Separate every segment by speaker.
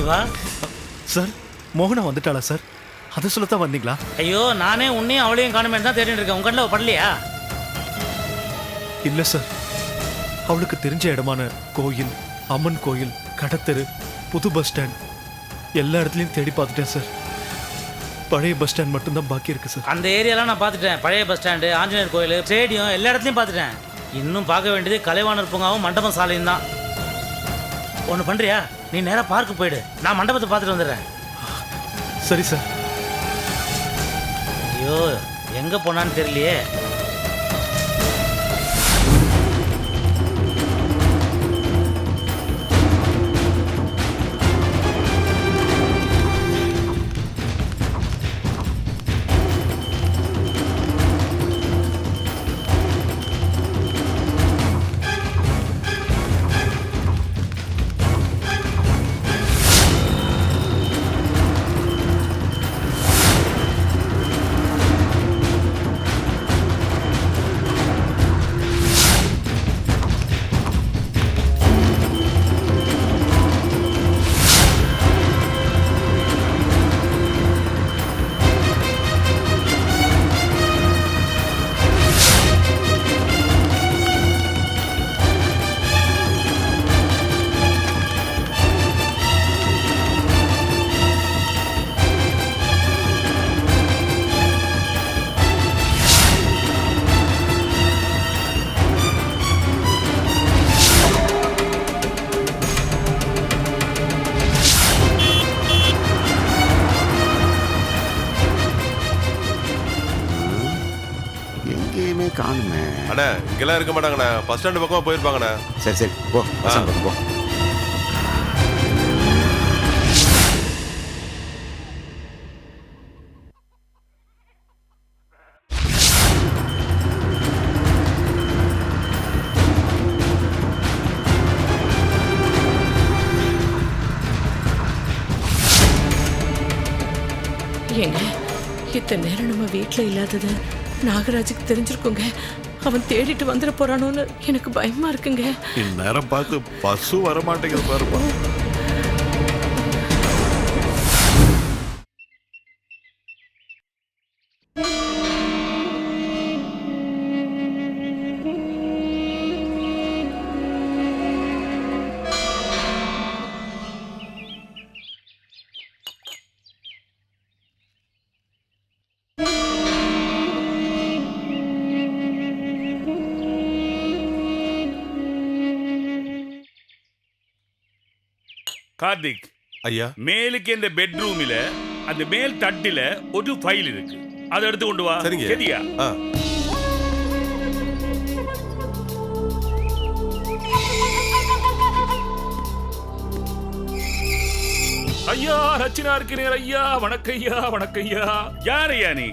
Speaker 1: Siva
Speaker 2: sir மோகனா வந்துட்டாளா sir? அதை சொல்லத்தான் வந்தீங்களா?
Speaker 1: ஐயோ நானே உன்னையும் அவளையும் காணுமே தான் தேடிட்டு இருக்கேன். உங்க கண்ணில் படலையா?
Speaker 2: இல்லை சார், அவளுக்கு தெரிஞ்ச இடமான கோயில், அம்மன் கோயில், கடத்தெரு, புது பஸ் ஸ்டாண்ட் எல்லா இடத்துலையும் தேடி பார்த்துட்டேன் சார். பழைய பஸ் ஸ்டாண்ட் மட்டும்தான் பாக்கி இருக்கு சார்.
Speaker 1: அந்த ஏரியாலாம் நான் பார்த்துட்டேன். பழைய பஸ் ஸ்டாண்டு, ஆஞ்சநேயர் கோயில், ஸ்டேடியம் எல்லா இடத்துலையும் பார்த்துட்டேன். இன்னும் பார்க்க வேண்டியது கலைவாணர் பூங்காவும் மண்டபம் சாலையும் தான். ஒன்று பண்ணுறியா, நீ நேராக பார்க்கு போயிடு, நான் மண்டபத்தை பார்த்துட்டு வந்துடுறேன்.
Speaker 2: சரி சார்.
Speaker 1: ஐயோ எங்கே போனான்னு தெரியலையே.
Speaker 3: காணுமே.
Speaker 4: அண்ணா இங்கெல்லாம் இருக்க மாட்டாங்கண்ணா, பஸ் ஸ்டாண்டு பக்கமா போயிருப்பாங்கண்ணா.
Speaker 3: சரி சரி போ, பஸ் ஸ்டாண்ட் போ.
Speaker 5: ஏங்க இத்தனை நேரம் நம்ம வீட்டில் இல்லாதது நாகராஜுக்கு தெரிஞ்சிருக்குங்க. அவன் தேடிட்டு வந்துட போறானோன்னு எனக்கு பயமா இருக்குங்க.
Speaker 6: இந்நேரம் பார்த்து பஸ்ஸும் வர மாட்டேங்குது பாருப்பா.
Speaker 7: கார்த்திக்
Speaker 4: ஐயா,
Speaker 7: மேலுக்கு இந்த பெட்ரூமில் அந்த மேல் தட்டில் ஒரு ஃபைல் இருக்கு, அதை எடுத்து கொண்டு வா.
Speaker 4: சரிங்க.
Speaker 7: சரியா? ஐயா ரச்சினா இருக்கிறீர் ஐயா. வணக்கையா வணக்கையா. யார் ஐயா நீ?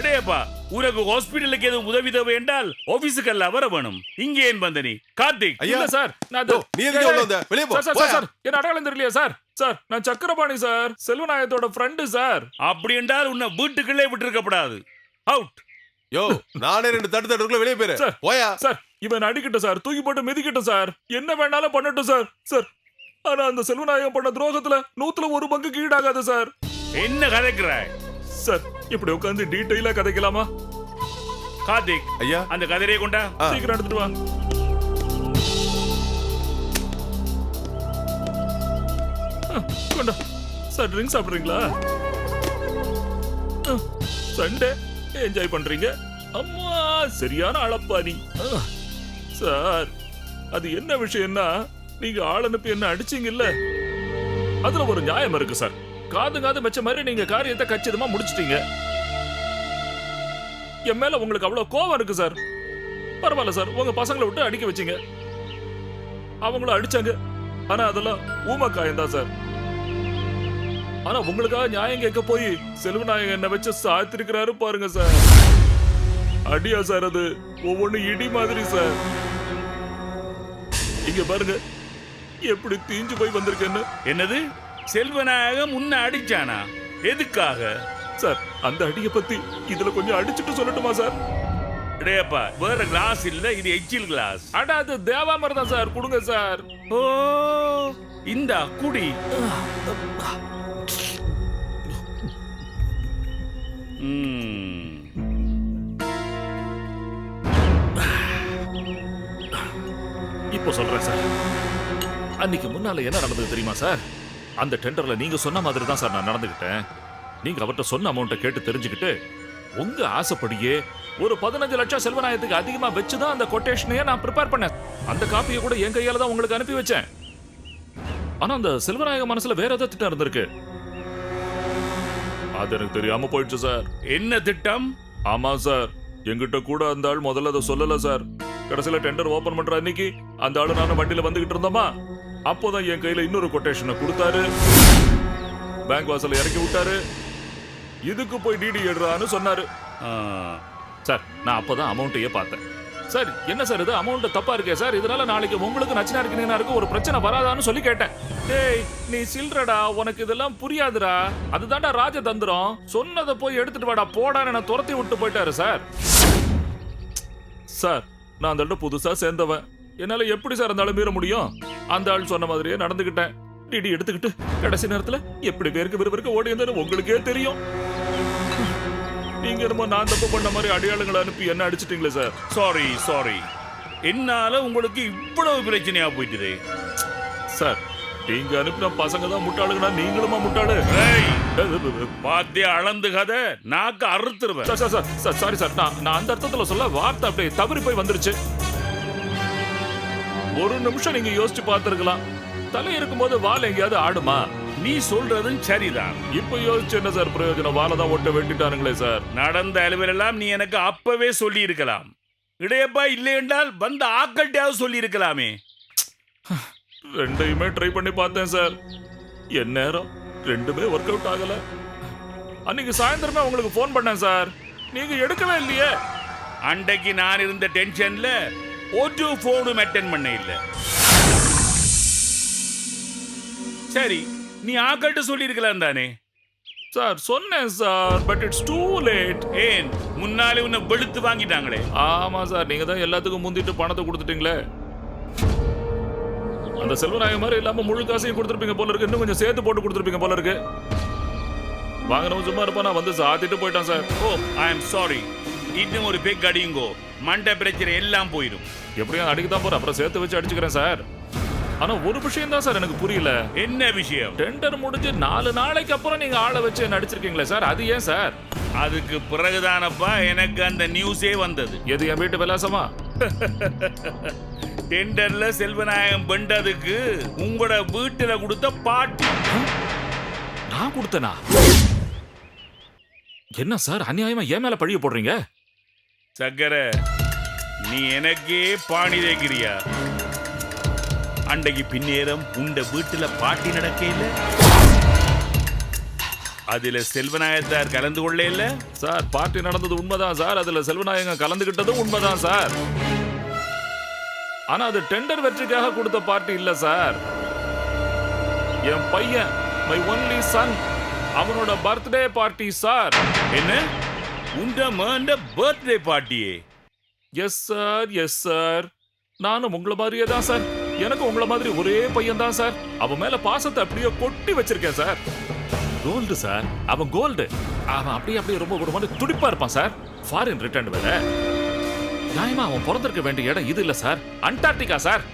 Speaker 7: இடையப்பா உனக்கு ஹாஸ்பிட்டலுக்கு எதுவும் உதவி தேவை என்றால் ஆபீஸுக்கு வர வேணும். இங்கே ஏன் வந்த நீ? கார்த்திக்.
Speaker 4: ஐயா
Speaker 7: சார் நான்
Speaker 4: நீ எதுக்கு உள்ள வந்த? வெளிய போ.
Speaker 7: சார் என்ன அடையாளம் தெரியலையா சார்? சார் நான் சக்கரபாணி சார், செல்வநாயகத்தோட ஃப்ரெண்டு சார். அப்படி என்றால் உன்னை வீட்டுக்குள்ளே விட்டுருக்கப்படாது. அவுட்.
Speaker 4: யோ நானே 2 தட்டுக்குள்ள வெளிய போறேன்.
Speaker 7: சார்
Speaker 4: போயா.
Speaker 7: சார் இவன் அடிக்கட்டும் சார், தூக்கி போட்டு மிதிக்கட்டும் சார், என்ன வேணாலும் பண்ணட்டும் சார். சார் ஆனா அந்த செல்வநாயகம் பண்ண துரோகத்துல 100 பங்குக்கு ஈடாகாது சார். என்ன கதைக்கிறாய் சார்? இப்படி உட்காந்து டீடைலா கதைக்கலாமா? கார்த்திக்
Speaker 4: ஐயா,
Speaker 7: அந்த கதிரையை கொண்டா, சீக்கிரம் எடுத்துட்டு வா. கொண்டா சார். ட்ரிங்க் சாப்பிடுறீங்களா? சண்டே என்ஜாய் பண்றீங்க? அம்மா சரியான அளப்பாரி சார். அது என்ன விஷயம்னா, நீங்க ஆள் அனுப்பி என்ன அடிச்சீங்கல்ல, அதுல ஒரு நியாயம் இருக்கு சார். காது மெச்ச மாதிரி நீங்க காரியத்தை கச்சிதமா முடிச்சிட்டீங்க. என் மேல உங்களுக்கு அவ்வளவு கோவம் இருக்கு சார். பரவாயில்ல சார், உங்க பசங்களை விட்டு அடிக்க வச்சீங்க, அவங்களும் அடிச்சாங்க. ஆனா அதெல்லாம் ஊமக்காயம் தான் சார். ஆனா உங்களுக்காக நியாயம் கேட்க போய் செல்வநாயகம் என்ன வச்சு சாத்திருக்கிறாரு பாருங்க சார். அடியா சார், அது ஒவ்வொன்னு இடி மாதிரி சார். இங்க பாருங்க எப்படி தீஞ்சு போய் வந்திருக்கேன்னு. என்னது? செல்வநாயகம் உன்னை அடிச்சானா? எதுக்காக சார்? அந்த அடியை பத்தி இதுல கொஞ்சம் அடிச்சுட்டு சொல்லட்டுமா சார்? டேப்பா வேற கிளாஸ் இல்ல, இது எச்சில் கிளாஸ். அட அது தேவாமரம் தான் சார், கொடுங்க சார். ஓ
Speaker 8: இந்த குடி.
Speaker 7: இப்போ சொல்றேன் சார். அன்னைக்கு முன்னால என்ன நடந்தது தெரியுமா சார்? அந்த டெண்டர்ல நீங்க சொன்ன மாதிரி தான் சார் நான் நடந்துகிட்டேன். நீங்க அவர்கிட்ட சொன்ன அமௌண்ட்டை கேட்டு தெரிஞ்சுக்கிட்டு உங்க ஆசைப்படியே ஒரு 15 லட்சம் செல்வநாயகத்துக்கு அதிகமா வச்சுதான் அந்த கொட்டேஷனையே நான் ப்ரிப்பேர் பண்ணேன். அந்த காப்பியை கூட என் கையால தான் உங்களுக்கு அனுப்பி வச்சேன். ஆனா அந்த செல்வநாயக மனசுல வேற ஏதோ திட்டம் இருந்திருக்கு. அது எனக்கு தெரியாம போயிடுச்சு சார்.
Speaker 8: என்ன திட்டம்?
Speaker 7: ஆமா சார், எங்கிட்ட கூட அந்த ஆள் முதல்ல அதை சொல்லல சார். கடைசியில டெண்டர் ஓபன் பண்ற அன்னைக்கு அந்த ஆளு நானும் வண்டியில வந்துகிட்டு இருந்தோமா, அப்போதான் என் கையில இன்னொரு கொட்டேஷனை கொடுத்தாரு. பேங்க் வாசல்ல இறக்கி விட்டாரு. இதுக்கு போய் டிடி எடுறான்னு சொன்னாரு. சார் நான் அப்பதான் அமௌண்ட்டையே பார்த்தேன். சார் என்ன சார் இது அமௌண்ட் தப்பா இருக்கே சார், இதனால நாளைக்கு உங்களுக்கு நச்சினா இருக்கு ஒரு பிரச்சனை வராதான்னு சொல்லி கேட்டேன். டேய் நீ சில்றடா, உனக்கு இதெல்லாம் புரியாதுடா, அதுதான்டா ராஜதந்திரம், சொன்னதை போய் எடுத்துட்டு வாடா போடான்னு நான் துரத்தி விட்டு போயிட்டாரு சார். சார் நான் அந்த ஆள்கிட்ட புதுசா சேர்ந்தவன், என்னால எப்படி சார் அந்த ஆளை மீற முடியும்? அந்த ஆள் சொன்ன மாதிரியே நடந்துகிட்டேன். டிடி எடுத்துக்கிட்டு கடைசி நேரத்துல எப்படி பேருக்கு விறுவிறுக்க ஓடி இருந்தாலும் உங்களுக்கே தெரியும். நீங்க என்னமோ நான் தப்பு பண்ண மாதிரி அடையாளங்களை அனுப்பி என்ன அடிச்சிட்டீங்களே சார்.
Speaker 8: சாரி சாரி, என்னால உங்களுக்கு இவ்வளவு பிரச்சனையா போயிட்டுது
Speaker 7: சார். நீங்க அனுப்பின பசங்க தான் முட்டாளுங்கண்ணா, நீங்களுமா முட்டாளு?
Speaker 8: பாத்தியா அளந்து கதை நாக்கு அறுத்துருவேன்.
Speaker 7: சாரி சார், நான் அந்த அர்த்தத்துல சொல்ல வார்த்தை அப்படியே தவறி போய் வந்துருச்சு. ஒரு நிமிஷம் நீங்க யோசிச்சு பார்த்திருக்கலாம், தலை இருக்கும்போது வால் எங்கேயாவது ஆடுமா?
Speaker 8: நீ சொல்றதும் சரிதான்.
Speaker 7: இப்ப யோசிச்சு என்ன சார் பிரயோஜனம்? வாழை தான் ஒட்ட வெட்டிட்டானுங்களே சார்.
Speaker 8: நடந்த அளவிலெல்லாம் நீ எனக்கு அப்பவே சொல்லி இருக்கலாம். இடையப்பா இல்லை என்றால் வந்த ஆக்கள்கிட்டயாவது சொல்லி இருக்கலாமே.
Speaker 7: ரெண்டையுமே ட்ரை பண்ணி பார்த்தேன் சார். என் நேரம் ரெண்டுமே ஒர்க் அவுட் ஆகல. அன்னைக்கு சாயந்தரமே உங்களுக்கு போன் பண்ணேன் சார், நீங்க எடுக்கவே இல்லையே.
Speaker 8: அன்றைக்கு நான் இருந்த டென்ஷன்ல ஒரு போனும் அட்டென்ட் பண்ண இல்ல. சரி நீ ஆக்கள்கிட்ட சொல்லி இருக்கலாம் தானே?
Speaker 7: சார் சொன்னேன் sir, but it's too late.
Speaker 8: ஏன் முன்னாலே உன்னை வெளுத்து வாங்கிட்டாங்களே.
Speaker 7: ஆமா சார், நீங்க தான் எல்லாத்துக்கும் முந்திட்டு பணத்தை கொடுத்துட்டீங்களே. அந்த செல்வநாயகம் மாதிரி இல்லாம முழு காசையும் கொடுத்துருப்பீங்க போல இருக்கு, இன்னும் கொஞ்சம் சேர்த்து போட்டு கொடுத்துருப்பீங்க போல இருக்கு. வாங்கினவன் சும்மா இருப்பா, நான் வந்து சாத்திட்டு போயிட்டான் sir.
Speaker 8: Oh I am sorry. இன்னும் ஒரு பேக் அடியுங்கோ, மண்டை பிரச்சனை எல்லாம் போயிடும்.
Speaker 7: எப்படியும் அடிக்க தான் போறேன், அப்புறம் சேர்த்து வச்சு அடிச்சுக்கிறேன் சார். ஆனா ஒரு விஷயம் தான் சார் எனக்கு புரியல.
Speaker 8: என்ன விஷயம்?
Speaker 7: டெண்டர் முடிஞ்சு 4 நாளைக்கு அப்புறம் நீங்க ஆளை வச்சு நடிச்சிருக்கீங்களே சார், அது ஏன் சார்?
Speaker 8: அதுக்கு பிறகுதானப்பா எனக்கு அந்த நியூஸே வந்தது.
Speaker 7: எது என் வீட்டு விலாசமா?
Speaker 8: டெண்டர்ல செல்வநாயகம் பண்றதுக்கு உங்களோட வீட்டுல கொடுத்த பாட்டி.
Speaker 7: நான் கொடுத்தனா? என்ன சார் அநியாயமா ஏன் மேல பழிய போடுறீங்க?
Speaker 8: சக்கர நீ எனக்கே பாணி தேக்கிறியா? அன்றைக்கு பின்னேரம் உண்ட வீட்டுல பாட்டி நடக்க இல்ல, அதுல செல்வநாயகத்தார் கலந்து கொள்ள இல்ல
Speaker 7: சார். பார்ட்டி நடந்தது உண்மைதான் சார், அதுல செல்வநாயகம் கலந்துகிட்டதும் உண்மைதான் சார். ஆனா அது டெண்டர் வெற்றிக்காக கொடுத்த பார்ட்டி இல்ல சார். என் பையன், மை ஒன்லி சன், அவனோட பர்த்டே பார்ட்டி சார்.
Speaker 8: என்ன உண்ட மண்ட பர்த்டே பார்ட்டியே?
Speaker 7: Yes sir, yes sir. நானும் உங்களை மாதிரியே தான் சார். எனக்கு உங்களை மாதிரி ஒரே பையன் தான் சார். அவன் மேல பாசத்தை அப்படியே கொட்டி வச்சிருக்கேன் சார். கோல்டு சார், அவன் கோல்டு. அவன் அப்படியே ரொம்ப ஒரு மாதிரி துடிப்பா இருப்பான் சார். ஃபாரின் ரிட்டர்ன் வேற. நியாயமா அவன் பிறந்திருக்க வேண்டிய இடம் இது இல்ல சார், அண்டார்டிகா சார்.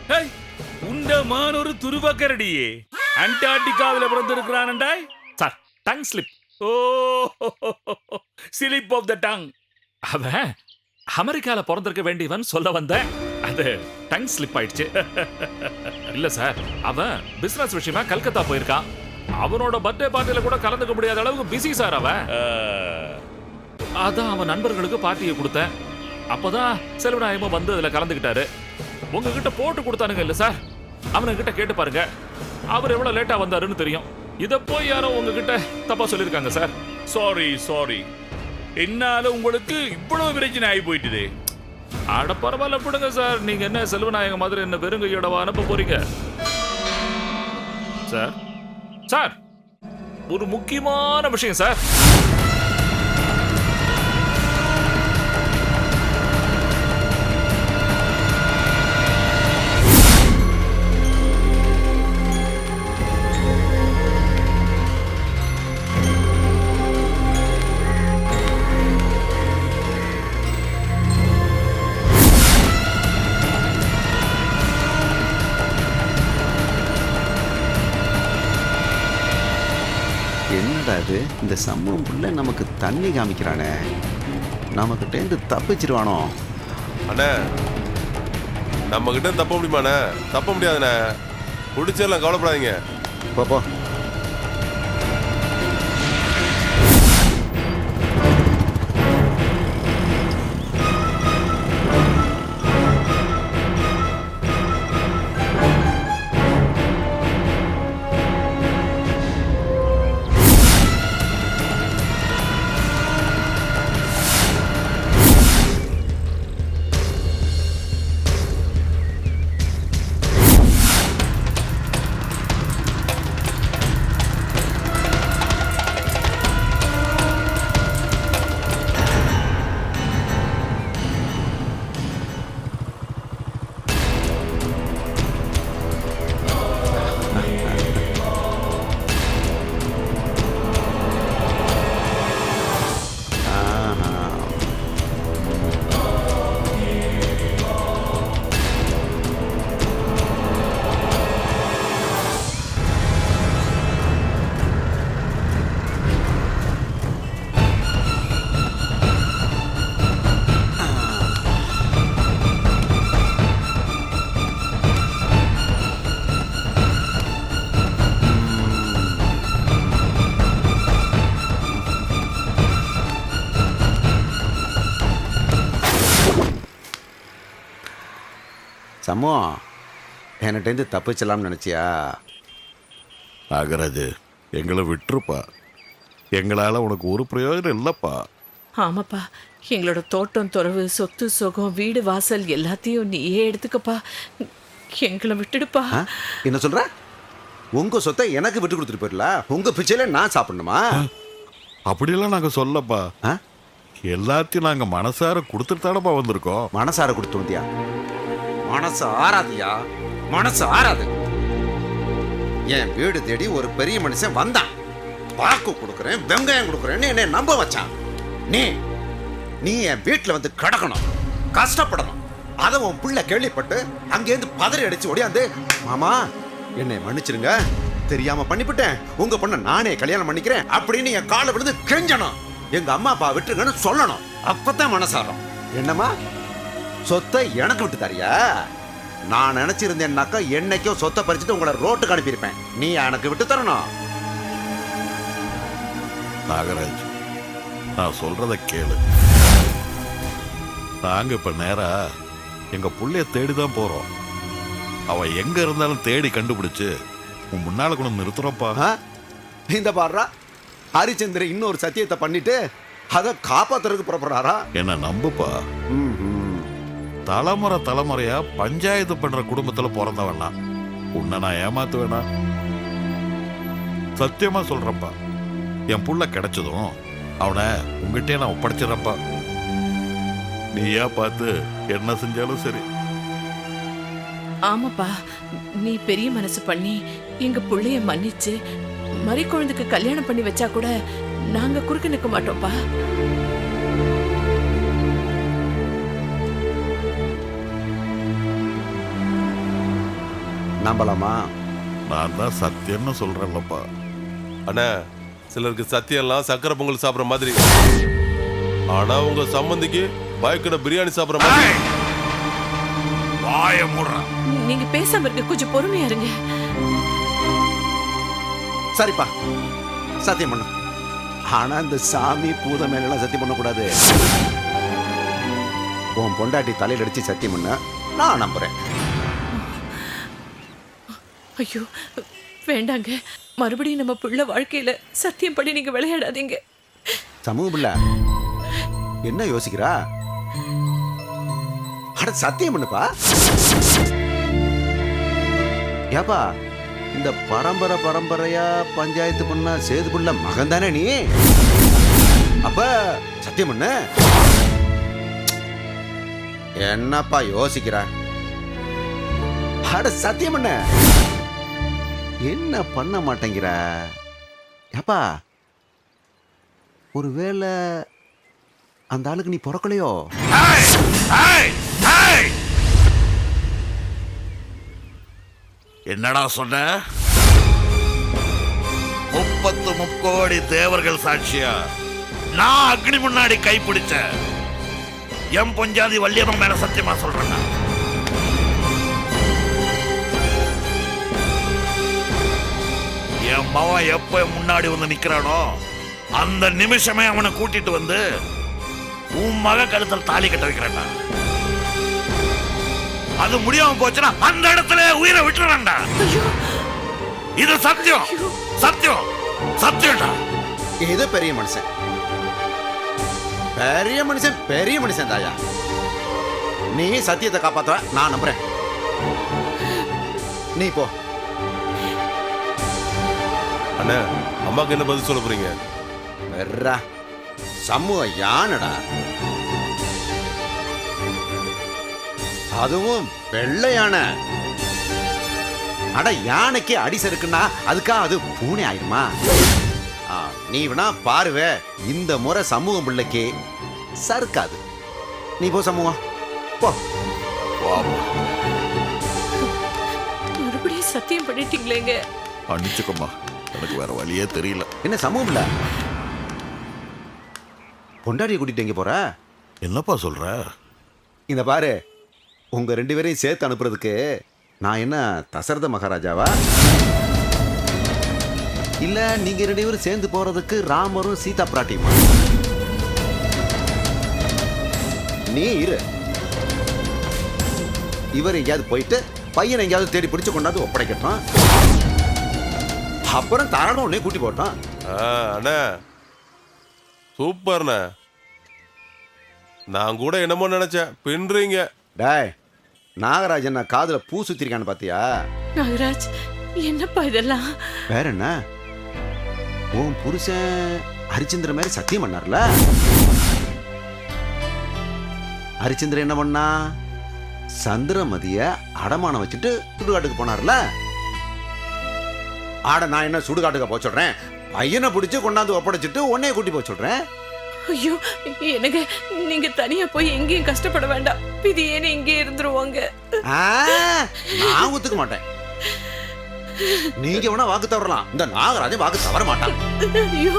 Speaker 8: உண்ட மான் ஒரு துருவக்கரடியே அண்டார்டிகாவில பிறந்திருக்கிறான்டாய்
Speaker 7: sir. Tongue slip.
Speaker 8: Oh slip of the tongue.
Speaker 7: அவன் அமெரிக்கால பிறந்திருக்க வேண்டியவன் சொல்ல வந்தேன், அது டங் ஸ்லிப் ஆயிடுச்சு. இல்ல சார், அவன் பிசினஸ் விஷயமா கல்கத்தா போயிருக்கான். அவனோட பர்த்டே பார்ட்டியில கூட கலந்துக்க முடியாத அளவுக்கு பிஸி சார் அவன். அதான் அவன் நண்பர்களுக்கு பார்ட்டியை கொடுத்தேன். அப்பதான் செல்வநாயகமும் வந்து அதுல கலந்துக்கிட்டாரு. உங்ககிட்ட போட்டு கொடுத்தானுங்க இல்ல சார், அவனுக்கிட்ட கேட்டு பாருங்க, அவர் எவ்வளவு லேட்டா வந்தாருன்னு தெரியும். இத போய் யாரோ உங்ககிட்ட தப்பா சொல்லிருக்காங்க சார்.
Speaker 8: சாரி சாரி, என்னால உங்களுக்கு இவ்வளவு பிரச்சனை ஆகி போயிட்டுது.
Speaker 7: அட பரவாயில்ல விடுங்க சார். நீங்க என்ன செல்வநாயகம் மாதிரி என்ன வெறுங்கையோடவா அனுப்ப போறீங்க சார்? சார் ஒரு முக்கியமான விஷயம் சார்.
Speaker 3: என்னடா இது இந்த சம்பவம் புள்ள நமக்கு தண்ணி காமிக்கிறானே, நமக்கிட்டேருந்து தப்பிச்சிருவானோ?
Speaker 4: அண்ணே நம்ம கிட்ட தப்ப முடியுமாண்ணே? தப்ப முடியாதுண்ணே. பிடிச்சிடலாம், கவலைப்படாதீங்க.
Speaker 3: போ போ. சம்மோ, என்கிட்டேருந்து தப்பிச்சலாம்னு நினச்சியா?
Speaker 6: நாகராஜ், எங்களை விட்டுருப்பா. எங்களால் உனக்கு ஒரு பிரயோஜனம் இல்லைப்பா.
Speaker 5: ஆமாப்பா, எங்களோட தோட்டம் துறவு சொத்து சுகம் வீடு வாசல் எல்லாத்தையும் நீயே எடுத்துக்கப்பா. எங்களை விட்டுடுப்பா.
Speaker 3: என்ன சொல்ற? உங்க சொத்தை எனக்கு விட்டு கொடுத்துட்டு போயிடல, உங்க பிச்சையில நான் சாப்பிடணுமா?
Speaker 6: அப்படியெல்லாம் நாங்கள் சொல்லப்பா. எல்லாத்தையும் நாங்கள் மனசார கொடுத்துட்டு தானப்பா வந்திருக்கோம்.
Speaker 3: மனசார கொடுத்து வந்தியா? மனசு ஆறாதியா? மனசு ஆறாது. என் வீடு தேடி ஒரு பெரிய மனுஷன் வந்தான். பாக்கு கொடுக்குறேன், வெங்காயம் கொடுக்குறேன்னு என்னை நம்ப வச்சான். நீ என் வீட்டில் வந்து கிடக்கணும், கஷ்டப்படணும். அதை உன் பிள்ளை கேள்விப்பட்டு அங்கேருந்து பதறி அடிச்சு ஓடியாந்து, மாமா என்னை மன்னிச்சிருங்க, தெரியாம பண்ணிவிட்டேன், உங்க பொண்ணை நானே கல்யாணம் பண்ணிக்கிறேன் அப்படின்னு என் காலை விழுந்து கெஞ்சணும். எங்க அம்மா அப்பா விட்டுருங்கன்னு சொல்லணும். அப்பதான் மனசாரம். என்னம்மா, சொத்தை எனக்கு விட்டு தரியா? நான் நினைச்சிருந்தேன்னாக்கா என்னைக்கோ சொத்தை பறிச்சுட்டு உங்களை ரோட்டுக்கு அனுப்பியிருப்பேன். நீ எனக்கு விட்டு தரணும்.
Speaker 6: நாகராஜ், நான் சொல்றத கேளு. நாங்க இப்ப நேரா எங்க புள்ளைய தேடிதான் போறோம். அவ எங்க இருந்தாலும் தேடி கண்டுபிடிச்சு உன் முன்னால கொண்டு நிறுத்துறோம்ப்பா.
Speaker 3: இந்த பாடுறா, ஹரிச்சந்திரன் இன்னொரு சத்தியத்தை பண்ணிட்டு அதை காப்பாத்துறதுக்கு புறப்படுறாரா?
Speaker 6: என்ன நம்புப்பா. தலைமுறை தலைமுறையா பஞ்சாயத்து பண்ற குடும்பத்துல பிறந்தவனா உன்னை நான் ஏமாத்து வேணா? சத்தியமா சொல்றப்பா, என் புள்ள கிடைச்சதும் அவனை உங்ககிட்டயே நான் ஒப்படைச்சிடறப்பா. நீயா பார்த்து என்ன செஞ்சாலும் சரி.
Speaker 5: ஆமாப்பா, நீ பெரிய மனசு பண்ணி எங்க புள்ளைய மன்னிச்சு மறி குழந்தைக்கு கல்யாணம் பண்ணி வச்சா கூட நாங்க குறுக்க நிற்க மாட்டோம்ப்பா.
Speaker 3: நம்பலாமா?
Speaker 6: நான் தான் சத்தியம்னு சொல்றேன்லப்பா.
Speaker 4: அண்ணா, சிலருக்கு சத்தியம் எல்லாம் சக்கரை பொங்கல் சாப்பிட்ற மாதிரி, ஆனா உங்க சம்பந்திக்கு பயக்கடை பிரியாணி சாப்பிட்ற மாதிரி.
Speaker 6: வாய மூடுற.
Speaker 5: நீங்க பேசாம இருக்க, கொஞ்சம் பொறுமையா இருங்க.
Speaker 3: சரிப்பா, சத்தியம் பண்ணு. ஆனா இந்த சாமி பூத மேலாம் சத்தியம் பண்ணக்கூடாது. உன் பொண்டாட்டி தலையில் அடிச்சு சத்தியம் பண்ண நான் நம்புறேன்.
Speaker 5: ஐயோ வேண்டாங்க, மறுபடியும் நம்ம பிள்ளை வாழ்க்கையில சத்தியம் பண்ணி நீங்க விளையாடாதீங்க.
Speaker 3: சமூக பிள்ளை என்ன யோசிக்கிறா? அட சத்தியம் பண்ணுப்பா. ஏப்பா, இந்த பரம்பரை பரம்பரையா பஞ்சாயத்து பண்ண சேது பிள்ளை மகன் தானே நீ? அப்ப சத்தியம் பண்ணு. என்னப்பா யோசிக்கிற? அட சத்தியம் பண்ண. என்ன பண்ண மாட்டேங்கிற? ஏப்பா, ஒருவேளை அந்த ஆளுக்கு நீ பிறக்கலையோ?
Speaker 6: என்னடா சொன்ன? 40 முக்கோடி தேவர்கள் சாட்சியா நான் அக்னி முன்னாடி கைப்பிடிச்ச என் பொஞ்சாதி வள்ளியம்மன் மேல சத்தியமா சொல்றேன். என் மவன் எப்ப முன்னாடி வந்து நிக்கிறானோ அந்த நிமிஷமே அவனை கூட்டிட்டு வந்து உன் மக கழுத்தில் தாலி கட்ட வைக்கிறேன்டா. அது முடியாம போச்சுன்னா அந்த இடத்துல உயிரை விட்டுறேன்டா. இது சத்தியம், சத்தியம், சத்தியம்டா.
Speaker 3: இது பெரிய மனுஷன், பெரிய மனுஷன், பெரிய மனுஷன் தாயா. நீ சத்தியத்தை காப்பாத்துவ, நான் நம்புறேன். நீ போ.
Speaker 4: அண்ணா, அம்மாக்கு என்ன பதில் சொல்ல போறீங்க?
Speaker 3: வெர்ரா சமூக யானடா, அதுவும் வெள்ளை யானை. அட யானைக்கு அடி சறுக்குன்னா அதுக்கா அது பூனை ஆயிடுமா? நீ வேணா பாருவே, இந்த முறை சமூகம் பிள்ளைக்கு சறுக்காது. நீ போ சமூகம், போ.
Speaker 5: மறுபடியும் சத்தியம் பண்ணிட்டீங்களேங்க.
Speaker 6: அனுச்சுக்கம்மா, எனக்கு வேற வழியே தெரியல.
Speaker 3: என்ன சமூகம் இல்ல, பொண்டாடியை கூட்டிட்டு எங்க போற?
Speaker 6: என்னப்பா சொல்ற?
Speaker 3: இந்த பாரு, உங்க 2 பேரையும் சேர்த்து அனுப்புறதுக்கு நான் என்ன தசரத மகாராஜாவா? இல்ல நீங்க 2 பேரும் சேர்ந்து போறதுக்கு ராமரும் சீதா பிராட்டியுமா? நீ இரு, இவர் எங்கேயாவது போயிட்டு பையனை எங்கேயாவது தேடி பிடிச்சு கொண்டாந்து ஒப்படைக்கட்டும், அப்புறம் தாராளம் உடனே கூட்டி போட்டோம்.
Speaker 4: அண்ணா சூப்பர்ண்ணா. நான் கூட என்னமோ நினைச்சேன், பின்றீங்க.
Speaker 3: டேய், நாகராஜன் நான் காதுல பூ சுத்திருக்கான்னு பாத்தியா?
Speaker 5: நாகராஜ், என்னப்பா இதெல்லாம்?
Speaker 3: வேற என்ன, உன் புருஷன் ஹரிச்சந்திர மாதிரி சத்தியம் பண்ணார்ல. ஹரிச்சந்திரன் என்ன பண்ணா? சந்திரமதிய அடமானம் வச்சுட்டு சுடுகாட்டுக்கு போனார்ல. ஆட நான் என்ன சுடுகாட்டுக்கு போக சொல்றேன்? பையனை பிடிச்சு கொண்டாந்து ஒப்படைச்சிட்டு உன்னைய கூட்டி போக சொல்றேன்.
Speaker 5: ஐயோ, எனக்கு நீங்க தனியா போய் எங்கேயும் கஷ்டப்பட வேண்டாம். விதியேன்னு இங்கே இருந்துருவாங்க.
Speaker 3: நான் ஒத்துக்க மாட்டேன். நீங்க வேணா வாக்கு தவறலாம், இந்த நாகராஜன் வாக்கு தவற மாட்டான்.
Speaker 5: ஐயோ,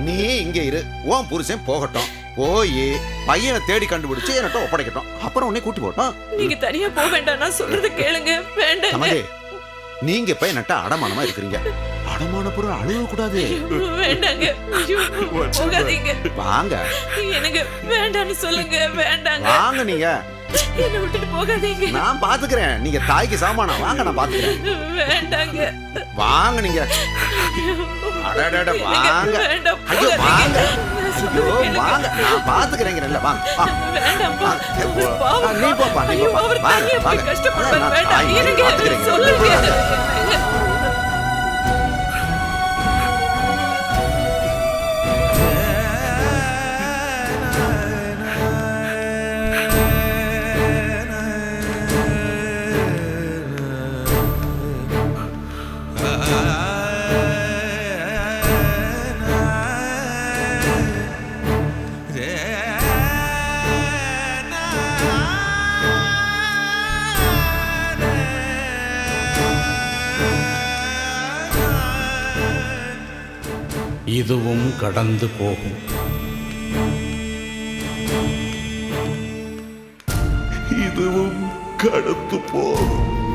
Speaker 3: நீ இங்க இரு, உன் புருஷன் போகட்டும், போய் பையனை தேடி கண்டுபிடிச்சு என்கிட்ட ஒப்படைக்கட்டும், அப்புறம் உன்னை கூட்டி போட்டோம்.
Speaker 5: நீங்க தனியா போக வேண்டாம், நான் சொல்றது கேளுங்க. வேண்டாம்,
Speaker 3: நீங்க இப்ப என்கிட்ட அடமானமா இருக்கிறீங்க. அடமான பொருள் அழுக கூடாது.
Speaker 5: வேண்டாங்க. ஐயோ, போகாதீங்க.
Speaker 3: வாங்க.
Speaker 5: எனக்கு வேண்டாம்னு சொல்லுங்க. வேண்டாங்க.
Speaker 3: வாங்க, நீங்க
Speaker 5: என்ன விட்டுட்டு போகாதீங்க.
Speaker 3: நான் பாத்துக்கிறேன், நீங்க தாய்க்கு சாமானா. வாங்க, நான் பாத்துக்கிறேன்.
Speaker 5: வேண்டாங்க.
Speaker 3: வாங்க நீங்க. அடடட, வாங்க.
Speaker 5: வேண்டாம்,
Speaker 3: ஐயோ வாங்க.
Speaker 5: போகாதீங்க.
Speaker 3: ஐயோ வாங்க, நான் பாத்துக்கிறேங்கறல்ல. வாங்க.
Speaker 5: வேண்டாம்ப்பா. பாவம்.
Speaker 3: நீ போப்பா, நீ
Speaker 5: ஐயோ,
Speaker 3: போப்பா.
Speaker 5: அவர்
Speaker 3: வாங்க,
Speaker 5: தனியா போய்
Speaker 3: வாங்க.
Speaker 5: கஷ்டப்படுவார்.
Speaker 3: நான்
Speaker 5: வேண்டாம்.
Speaker 3: தாய்
Speaker 5: எனக்கு
Speaker 3: பாத்துக்கிறேங்க.
Speaker 5: சொல்லுங்க.
Speaker 8: இதுவும் கடந்து போகும்.
Speaker 6: இதுவும் கடந்து போகும்.